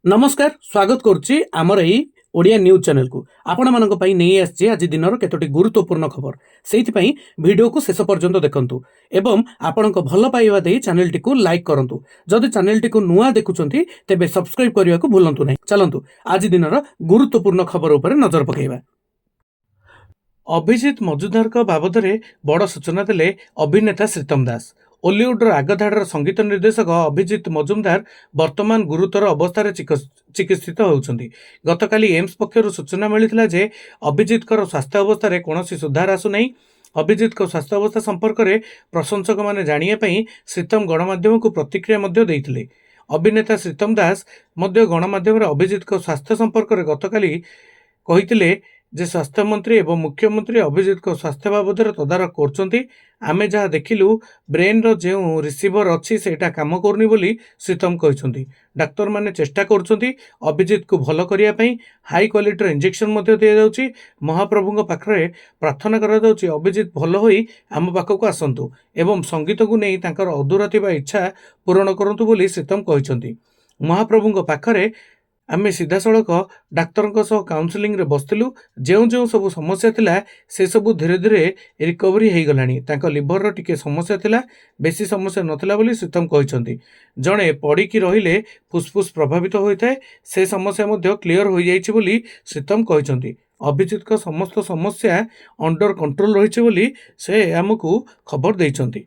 नमस्कार स्वागत करुच्ची आमर एई ओडिया न्यूज चैनल को आपण मानक पई नहीं आछि आज दिनर केतोटी गुरुत्वपूर्ण खबर सेति पई वीडियो को शेष पर्यंत देखंतु एवं आपणक भल पाइबा देई चैनल टी को लाइक करंतु जदि चैनल टी को नुआ देखुचंती तेबे सब्सक्राइब करिया को भूलंतु नहीं। चलंतु आज दिनर गुरुत्वपूर्ण खबर ऊपर नजर पकेइबा। अभिजीत मजुदार बाबद बड़ सूचना देले अभिनेता श्रीतम दास। ओलीउड्र आगधाड़र संगीत निर्देशक अभिजीत मजुमदार वर्तमान गुरुतर अवस्था चिकित्सित होउछंती। गतकाली एम्स पक्षर सूचना मिलता जे अभिजीत स्वास्थ्य अवस्था कौन सुधार आसुना। अभिजीत स्वास्थ्य अवस्था संपर्क में प्रशंसक मैंने जानापी श्रीतम गणमाध्यम को प्रतिक्रिया देते। अभिनेता श्रीतम दास गणमाध्यम अभिजीत स्वास्थ्य संपर्क में गतकाली कही जे स्वास्थ्य मंत्री एवं मुख्यमंत्री अभिजीत स्वास्थ्य बाबद तदारख कर आमे जहाँ देखिलु ब्रेन रो जो रिसीवर अच्छी सेटा काम करनी बोली श्रीतम कहते। डाक्तर माने चेष्टा करुँच अभिजीत को भल करने हाई क्वालिटी इंजेक्शन दि जाऊँगी। महाप्रभु पाखे प्रार्थना कर अभिजीत भल हो आम पाखक आसतु एवं संगीत को नहीं तांकर अधूरा थिबा इच्छा पूरण करूँ बोली श्रीतम कहते। महाप्रभु पाखे आमे सीधा सड़क डाक्तर काउनसिलिंग रे बसलु जो जो सब समस्या थिला से सब धीरे धीरे रिकवरी हो गलानी। तांको लिवर रो टिके समस्या थिला बेसी समस्या नथिला बोली श्रीतम कहते। जड़े पड़िकी रहिले फुसफुस प्रभावित होता है से समस्या मध्य क्लियर हो जाइछि बोली श्रीतम कहते। अभिजीत समस्त समस्या अंडर कंट्रोल रही से आमको खबर देइछंती।